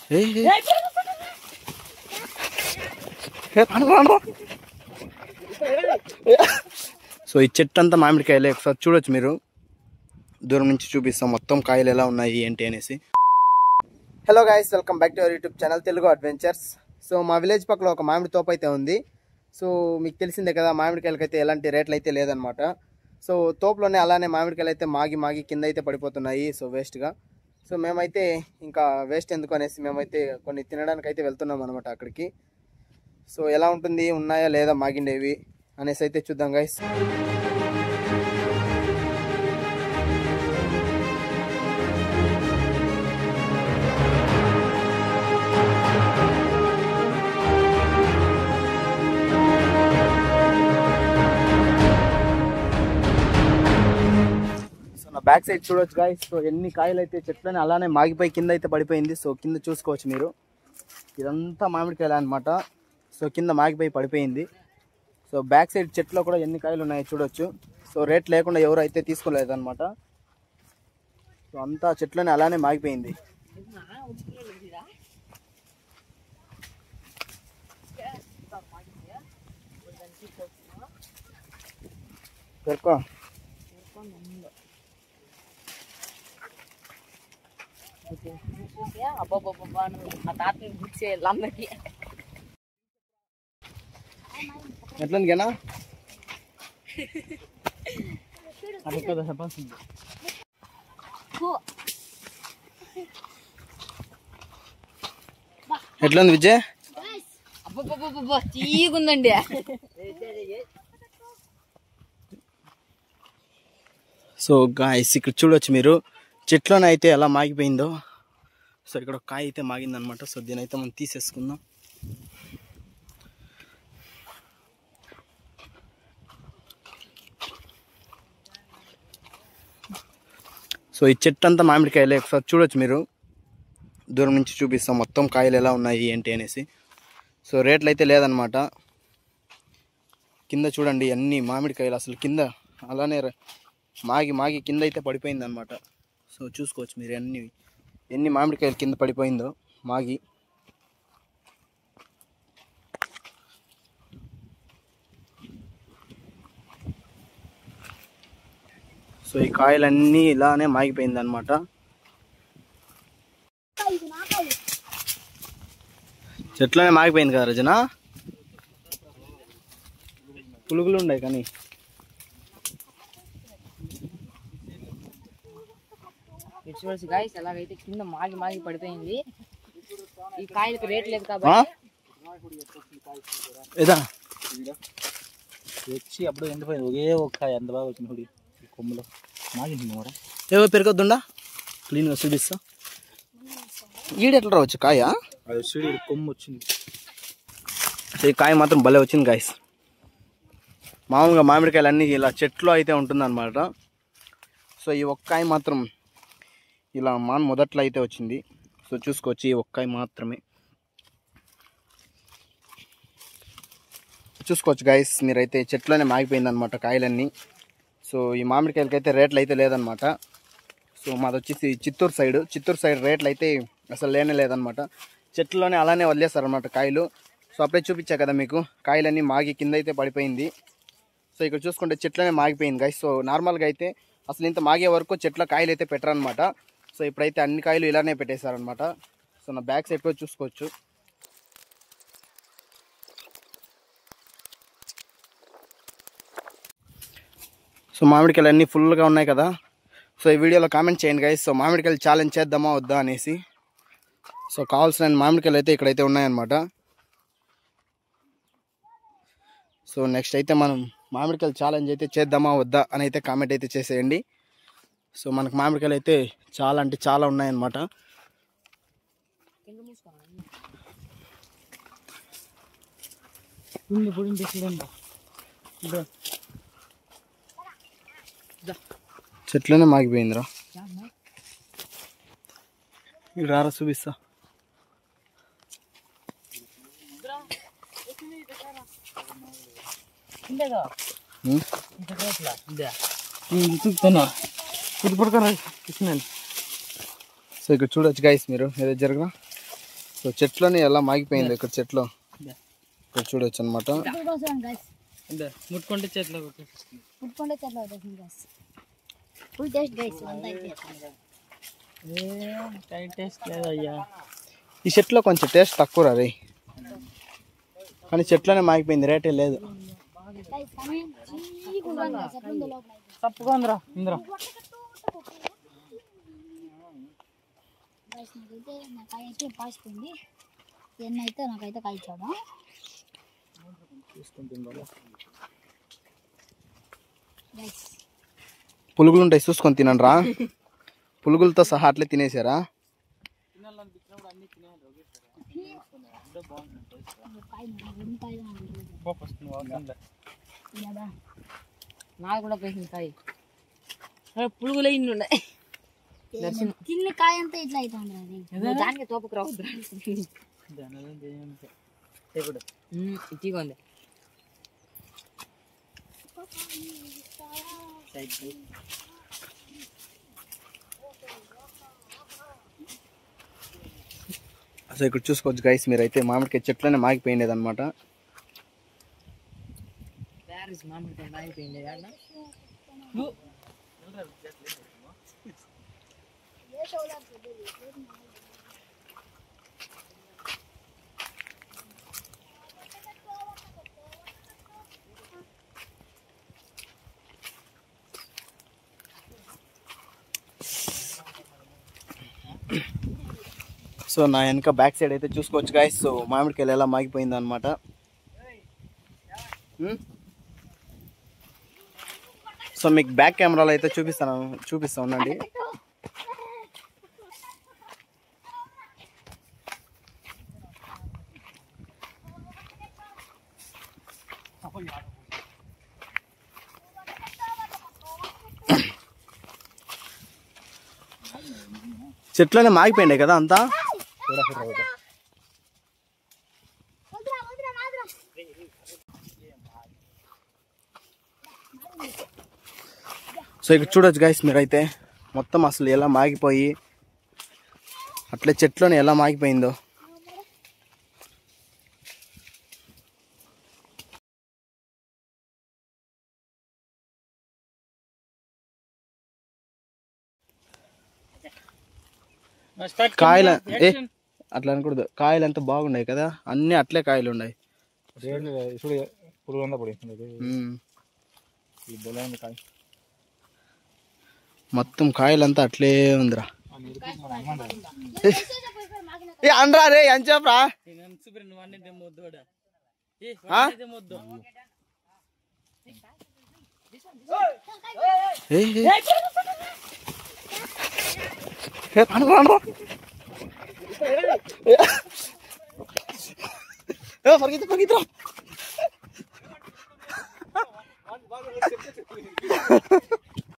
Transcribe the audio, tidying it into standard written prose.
So ఈ చెట్టు అంతా మామిడికాయలే, ఒకసారి చూడొచ్చు మీరు. దూరం నుంచి చూపిస్తాం మొత్తం కాయలు ఎలా ఉన్నాయి ఏంటి అనేసి. Hello guys, welcome back to our YouTube channel Telugu adventures. So మా విలేజ్ పక్కన ఒక మామిడి తోపు అయితే ఉంది. సో మీకు తెలిసిందే కదా, మామిడికాయలకైతే ఎలాంటి రేట్లు అయితే లేదనమాట. సో తోపులోనే అలానే మామిడికాయలు అయితే మాగి కింద అయితే పడిపోతున్నాయి, సో వేస్ట్గా. సో మేమైతే ఇంకా వేస్ట్ ఎందుకు అనేసి మేమైతే కొన్ని తినడానికి అయితే వెళ్తున్నాం అనమాట అక్కడికి. సో ఎలా ఉంటుంది, ఉన్నాయా లేదా మాగిండేవి అనేసి అయితే చూద్దాం గైస్. బ్యాక్ సైడ్ చూడొచ్చు గాయస్. సో ఎన్ని కాయలు అయితే చెట్లని అలానే మాగిపోయి కింద అయితే పడిపోయింది. సో కింద చూసుకోవచ్చు మీరు, ఇదంతా మామిడికాయలు అనమాట. సో కింద మాగిపోయి పడిపోయింది. సో బ్యాక్ సైడ్ చెట్లో కూడా ఎన్ని కాయలు ఉన్నాయో చూడొచ్చు. సో రేట్ లేకుండా ఎవరు అయితే తీసుకోలేదు అనమాట. సో అంతా చెట్లని అలానే మాగిపోయింది. ఎట్లనికేనా ఎట్లుంది విజయ్? తీగుందండి. సో గాయస్ ఇక్కడ చూడొచ్చు మీరు, చెట్లోనే అయితే ఎలా మాగిపోయిందో. సో ఇక్కడ ఒక కాయ అయితే మాగిందనమాట. సో దీని అయితే మనం తీసేసుకుందాం. సో ఈ చెట్టు అంతా మామిడికాయలే, ఒకసారి చూడొచ్చు మీరు. దూరం నుంచి చూపిస్తాం మొత్తం కాయలు ఎలా ఉన్నాయి ఏంటి అనేసి. సో రేట్లు అయితే లేదనమాట. కింద చూడండి అన్ని మామిడికాయలు, అసలు కింద అలానే మాగి కింద అయితే పడిపోయింది అనమాట. సో చూసుకోవచ్చు మీరు ఎన్ని మామిడికాయలు కింద పడిపోయిందో మాగి. సో ఈ కాయలన్నీ ఇలానే మాగిపోయింది అనమాట. చెట్లనే మాగిపోయింది కదా రజన, పులుగులు ఉన్నాయి కానీ. చూడొచ్చు గాయ్స్, ఎలాగైతే కింద మాగి పడిపోయింది. ఈ కాయలకు రేట్ లేదు కాబట్టి వచ్చి అప్పుడు ఎండిపోయింది. ఒకే ఒక్క ఎంత బాగా వచ్చింది కొమ్ములో మాగింది. ఏవో పెరగొద్దుండా, క్లీన్గా చూపిస్తా. ఈడెట్లా రావచ్చు కాయ? అది వచ్చి కొమ్ము వచ్చింది. సో ఈ కాయ మాత్రం భలే వచ్చింది గాయస్. మామూలుగా మామిడికాయలు అన్నీ ఇలా చెట్లు అయితే ఉంటుందన్నమాట. సో ఈ ఒక్కాయ మాత్రం ఇలా మొదట్లో అయితే వచ్చింది. సో చూసుకోవచ్చు, ఈ ఒక్కాయ మాత్రమే చూసుకోవచ్చు గాయస్ మీరైతే. చెట్లోనే మాగిపోయింది అనమాట కాయలన్నీ. సో ఈ మామిడికాయలకి అయితే రేట్లు అయితే లేదనమాట. సో మాది వచ్చేసి చిత్తూరు సైడ్ రేట్లు అయితే అసలు లేదనమాట. చెట్లోనే అలానే వదిలేస్తారనమాట కాయలు. సో అప్పుడే చూపించా కదా మీకు, కాయలన్నీ మాగి కింద అయితే పడిపోయింది. సో ఇక్కడ చూసుకుంటే చెట్లనే మాగిపోయింది గాయస్. సో నార్మల్గా అయితే అసలు ఇంత మాగే వరకు చెట్ల కాయలు అయితే పెట్టరనమాట. సో ఇప్పుడైతే అన్ని కాయలు ఇలానే పెట్టేశారనమాట. సో నా బ్యాక్ సైడ్ కూడా చూసుకోవచ్చు. సో మామిడికాయలు అన్నీ ఫుల్గా ఉన్నాయి కదా. సో ఈ వీడియోలో కామెంట్ చేయండి గైస్. సో మామిడికాయలు ఛాలెంజ్ చేద్దామా వద్దా అనేసి. సో కావాల్సిన మామిడికాయలు అయితే ఇక్కడైతే ఉన్నాయన్నమాట. సో నెక్స్ట్ అయితే మనం మామిడికాయలు ఛాలెంజ్ అయితే చేద్దామా వద్దా అని అయితే కామెంట్ అయితే చేసేయండి. సో మనకు మామిడికాయలు అయితే చాలా అంటే చాలా ఉన్నాయన్నమాట. చెట్లనే మాగిపోయిందిరా. ఇక్కడ రారా చూపిస్తా. సో ఇక్కడ చూడొచ్చు గైస్ మీరు, ఏదో జరగరా. సో చెట్లని ఎలా మాగిపోయింది ఇక్కడ చెట్లు ఇక్కడ చూడొచ్చు అనమాట. ముట్టుకుంటే చెట్లు టేస్ట్ లేదయ్యా. ఈ చెట్లో కొంచెం టేస్ట్ తక్కువ రే, కానీ చెట్లనే మాగిపోయింది, రేటే లేదు. తప్పుకుందిరా ఇంద్రా. నాకైతే పాసిపోయింది, ఎన్నైతే నాకైతే కాల్చాడు. పులుగులు ఉంటాయి చూసుకొని తినండి రా. పులుగులతో సహా అట్లే తినేసారా? నాకు కూడా పోయింది కాయ, పురుగులు ఇన్ని ఉన్నాయి. తిన్న కాయ అంతా ఇట్లా అవుతుంది. దానికి తోపకు రావద్దు, ఇచ్చిగా ఉంది. అసలు ఇక్కడ చూసుకోవచ్చు గైస్, మీరైతే మామిడికాయ చెట్లనే మాగిపోయింది అనమాట. మామిడికాయ మాగిపోయింది. సో నా వెనక బ్యాక్ సైడ్ అయితే చూసుకోవచ్చు గైస్. సో మామిడికాయలు ఎలా మాగిపోయింది అనమాట. సో మీకు బ్యాక్ కెమెరాలో అయితే చూపిస్తా ఉండండి. చెట్లనే మాగిపోయిండే కదా అంతా. సో ఇక్కడ చూడొచ్చు గైస్, మీరైతే మొత్తం అసలు ఎలా మాగిపోయి అట్లే చెట్లోనే ఎలా మాగిపోయిందో. కాయలు అట్లా అనకూడదు, కాయలు ఎంత బాగున్నాయి కదా, అన్ని అట్లే కాయలు ఉన్నాయి. మొత్తం కాయలంతా అట్లే ఉందిరా. అనరా రే అని చెప్పరా. పరిగెత్తరా.